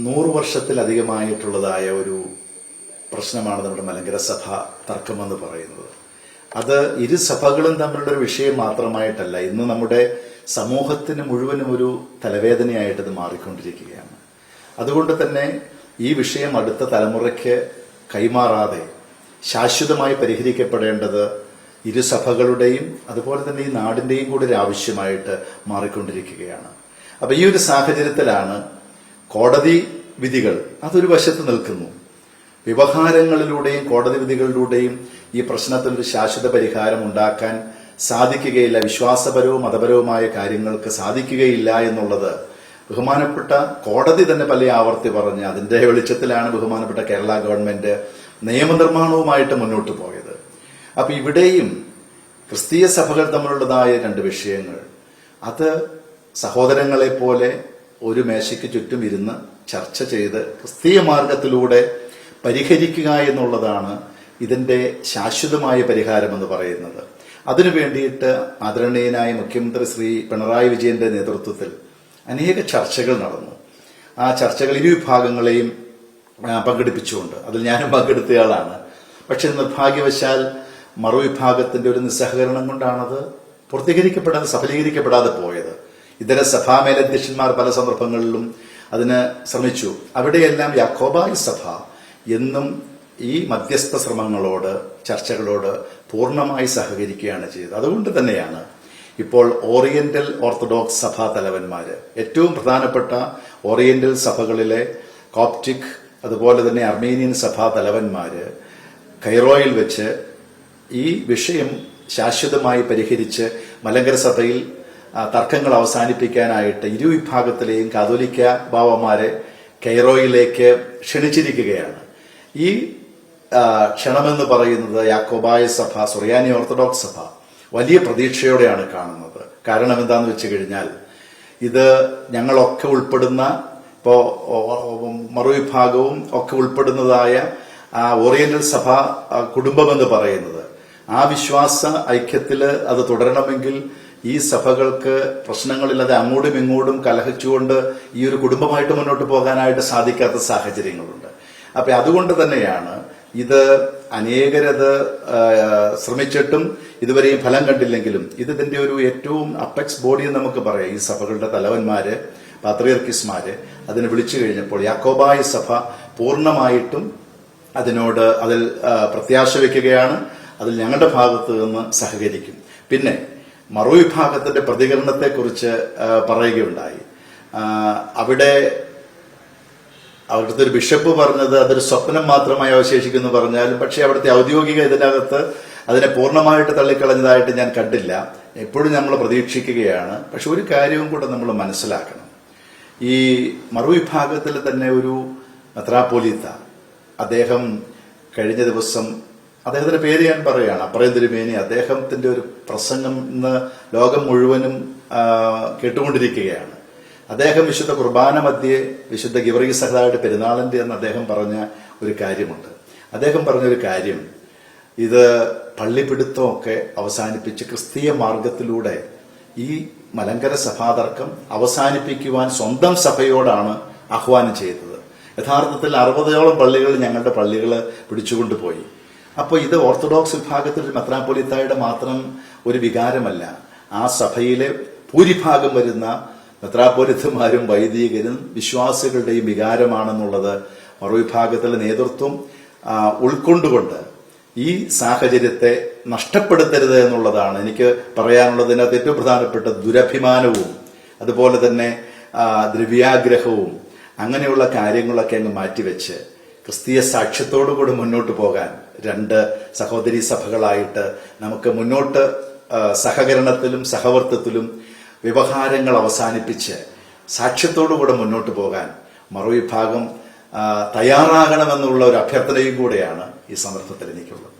100 വർഷത്തിലധികമായിട്ടുള്ളതായ ഒരു പ്രശ്നമാണ് നമ്മുടെ മലങ്കര സഭ തർക്കമെന്ന് പറയുന്നത്. അത് ഇരു സഭകളും തമ്മിലുള്ള ഒരു വിഷയം മാത്രമായിട്ടല്ല, ഇന്ന് നമ്മുടെ സമൂഹത്തിന് മുഴുവനും ഒരു തലവേദനയായിട്ടത് മാറിക്കൊണ്ടിരിക്കുകയാണ്. അതുകൊണ്ട് തന്നെ ഈ വിഷയം അടുത്ത തലമുറയ്ക്ക് കൈമാറാതെ ശാശ്വതമായി പരിഹരിക്കപ്പെടേണ്ടത് ഇരു സഭകളുടെയും അതുപോലെ തന്നെ ഈ നാടിന്റെയും കൂടി ഒരു ആവശ്യമായിട്ട് മാറിക്കൊണ്ടിരിക്കുകയാണ്. അപ്പൊ ഈ ഒരു സാഹചര്യത്തിലാണ് കോടതി വിധികൾ അതൊരു വശത്ത് നിൽക്കുന്നു. വ്യവഹാരങ്ങളിലൂടെയും കോടതി വിധികളിലൂടെയും ഈ പ്രശ്നത്തിനൊരു ശാശ്വത പരിഹാരം ഉണ്ടാക്കാൻ സാധിക്കുകയില്ല, വിശ്വാസപരവും മതപരവുമായ കാര്യങ്ങൾക്ക് സാധിക്കുകയില്ല എന്നുള്ളത് ബഹുമാനപ്പെട്ട കോടതി തന്നെ പല ആവർത്തി പറഞ്ഞ് അതിന്റെ വെളിച്ചത്തിലാണ് ബഹുമാനപ്പെട്ട കേരള ഗവൺമെന്റ് നിയമനിർമ്മാണവുമായിട്ട് മുന്നോട്ട് പോയത്. അപ്പൊ ഇവിടെയും ക്രിസ്തീയ സഭകൾ തമ്മിലുള്ളതായ രണ്ട് വിഷയങ്ങൾ അത് സഹോദരങ്ങളെ പോലെ ഒരു മേശയ്ക്ക് ചുറ്റും ഇരുന്ന് ചർച്ച ചെയ്ത് ക്രിസ്തീയ മാർഗത്തിലൂടെ പരിഹരിക്കുക എന്നുള്ളതാണ് ഇതിന്റെ ശാശ്വതമായ പരിഹാരമെന്ന് പറയുന്നത്. അതിനു വേണ്ടിയിട്ട് ആദരണീയനായ മുഖ്യമന്ത്രി ശ്രീ പിണറായി വിജയന്റെ നേതൃത്വത്തിൽ അനേക ചർച്ചകൾ നടന്നു. ആ ചർച്ചകൾ ഇരു വിഭാഗങ്ങളെയും പങ്കെടുപ്പിച്ചുകൊണ്ട് അതിൽ ഞാനും പങ്കെടുത്തയാളാണ്. പക്ഷെ നിർഭാഗ്യവശാൽ മറുവിഭാഗത്തിന്റെ ഒരു നിസ്സഹകരണം കൊണ്ടാണത് പൂർത്തീകരിക്കപ്പെടാതെ സഫലീകരിക്കപ്പെടാതെ പോയത്. ഇതര സഭാ മേലധ്യക്ഷന്മാർ പല സന്ദർഭങ്ങളിലും അതിന് ശ്രമിച്ചു. അവിടെയെല്ലാം യാക്കോബായ സഭ എന്നും ഈ മധ്യസ്ഥ ശ്രമങ്ങളോട് ചർച്ചകളോട് പൂർണ്ണമായി സഹകരിക്കുകയാണ് ചെയ്തത്. അതുകൊണ്ട് തന്നെയാണ് ഇപ്പോൾ ഓറിയന്റൽ ഓർത്തഡോക്സ് സഭാ തലവന്മാര്, ഏറ്റവും പ്രധാനപ്പെട്ട ഓറിയന്റൽ സഭകളിലെ കോപ്റ്റിക് അതുപോലെ തന്നെ അർമേനിയൻ സഭാ തലവന്മാര് കൈറോയിൽ വെച്ച് ഈ വിഷയം ശാശ്വതമായി പരിഹരിച്ച് മലങ്കര സഭയിൽ തർക്കങ്ങൾ അവസാനിപ്പിക്കാനായിട്ട് ഇരു വിഭാഗത്തിലെയും കാതോലിക്ക ബാവമാരെ കൈറോയിലേക്ക് ക്ഷണിച്ചിരിക്കുകയാണ്. ഈ ക്ഷണമെന്ന് പറയുന്നത് യാക്കോബായ സഭ, സുറിയാനി ഓർത്തഡോക്സ് സഭ വലിയ പ്രതീക്ഷയോടെയാണ് കാണുന്നത്. കാരണം എന്താണെന്ന് വെച്ച് കഴിഞ്ഞാൽ ഇത് ഞങ്ങളൊക്കെ ഉൾപ്പെടുന്ന, ഇപ്പോ മറുവിഭാഗവും ഒക്കെ ഉൾപ്പെടുന്നതായ ഓറിയന്റൽ സഭ കുടുംബമെന്ന് പറയുന്നത്, ആ വിശ്വാസ ഐക്യത്തില് അത് തുടരണമെങ്കിൽ ഈ സഭകൾക്ക് പ്രശ്നങ്ങളില്ലാതെ അങ്ങോട്ടും ഇങ്ങോട്ടും കലഹിച്ചുകൊണ്ട് ഈ ഒരു കുടുംബമായിട്ട് മുന്നോട്ട് പോകാനായിട്ട് സാധിക്കാത്ത സാഹചര്യങ്ങളുണ്ട്. അപ്പൊ അതുകൊണ്ട് തന്നെയാണ് ഇത് അനേകരത് ശ്രമിച്ചിട്ടും ഇതുവരെയും ഫലം കണ്ടില്ലെങ്കിലും ഇതിന്റെ ഒരു ഏറ്റവും അപ്പെക്സ് ബോഡി എന്ന് നമുക്ക് പറയാം. ഈ സഭകളുടെ തലവന്മാര്, പാത്രിയർക്കിസ്മാര് അതിനെ വിളിച്ചു കഴിഞ്ഞപ്പോൾ യാക്കോബായ സഭ പൂർണ്ണമായിട്ടും അതിൽ പ്രത്യാശ വെക്കുകയാണ്. അതിൽ ഞങ്ങളുടെ ഭാഗത്ത് നിന്ന് സഹകരിക്കും. പിന്നെ മറുവിഭാഗത്തിന്റെ പ്രതികരണത്തെക്കുറിച്ച് പറയുകയുണ്ടായി. അവിടുത്തെ ഒരു ബിഷപ്പ് പറഞ്ഞത് അതൊരു സ്വപ്നം മാത്രമായി അവശേഷിക്കുന്നു പറഞ്ഞാലും, പക്ഷെ അവിടുത്തെ ഔദ്യോഗിക ഇതിനകത്ത് അതിനെ പൂർണ്ണമായിട്ട് തള്ളിക്കളഞ്ഞതായിട്ട് ഞാൻ കണ്ടില്ല. എപ്പോഴും നമ്മൾ പ്രതീക്ഷിക്കുകയാണ്. പക്ഷെ ഒരു കാര്യവും കൂടെ നമ്മൾ മനസ്സിലാക്കണം. ഈ മറുവിഭാഗത്തിൽ തന്നെ ഒരു മെത്രാപ്പോലീത്ത, അദ്ദേഹം കഴിഞ്ഞ ദിവസം, അദ്ദേഹത്തിന്റെ പേര് ഞാൻ പറയുകയാണ്, അപ്പറയം തിരുമേനി, അദ്ദേഹത്തിന്റെ ഒരു പ്രസംഗം ഇന്ന് ലോകം മുഴുവനും കേട്ടുകൊണ്ടിരിക്കുകയാണ്. അദ്ദേഹം വിശുദ്ധ കുർബാന മധ്യേ വിശുദ്ധ ഗിവർഗീസ് സഹദായുടെ പെരുന്നാളിന്റെ എന്ന് അദ്ദേഹം പറഞ്ഞ ഒരു കാര്യമുണ്ട്. അദ്ദേഹം പറഞ്ഞൊരു കാര്യം, ഇത് പള്ളിപ്പിടുത്തമൊക്കെ അവസാനിപ്പിച്ച് ക്രിസ്തീയ മാർഗത്തിലൂടെ ഈ മലങ്കര സഭാതർക്കം അവസാനിപ്പിക്കുവാൻ സ്വന്തം സഭയോടാണ് ആഹ്വാനം ചെയ്തത്. യഥാർത്ഥത്തിൽ 60ഓളം പള്ളികൾ ഞങ്ങളുടെ പള്ളികള് പിടിച്ചുകൊണ്ടുപോയി. അപ്പോൾ ഇത് ഓർത്തഡോക്സ് വിഭാഗത്തിൽ മെത്രാപ്പൊലീത്തായുടെ മാത്രം ഒരു വികാരമല്ല, ആ സഭയിലെ ഭൂരിഭാഗം വരുന്ന മെത്രാപ്പൊലീത്തമാരും വൈദികരും വിശ്വാസികളുടെയും വികാരമാണെന്നുള്ളത് മറുവിഭാഗത്തിലെ നേതൃത്വം ഉൾക്കൊണ്ടുകൊണ്ട് ഈ സാഹചര്യത്തെ നഷ്ടപ്പെടുത്തരുത് എന്നുള്ളതാണ് എനിക്ക് പറയാനുള്ളതിനകത്ത് ഏറ്റവും പ്രധാനപ്പെട്ട. ദുരഭിമാനവും അതുപോലെ തന്നെ ദ്രവ്യാഗ്രഹവും അങ്ങനെയുള്ള കാര്യങ്ങളൊക്കെ അങ്ങ് മാറ്റിവെച്ച് ക്രിസ്തീയ സാക്ഷ്യത്തോടുകൂടി മുന്നോട്ട് പോകാൻ രണ്ട് സഹോദരീ സഭകളായിട്ട് നമുക്ക് മുന്നോട്ട് സഹകരണത്തിലും സഹവർത്തത്തിലും വ്യവഹാരങ്ങൾ അവസാനിപ്പിച്ച് സാക്ഷ്യത്തോടുകൂടെ മുന്നോട്ട് പോകാൻ മറുവിഭാഗം തയ്യാറാകണമെന്നുള്ള ഒരു അഭ്യർത്ഥനയും കൂടെയാണ് ഈ സന്ദർഭത്തിൽ എനിക്കുള്ളത്.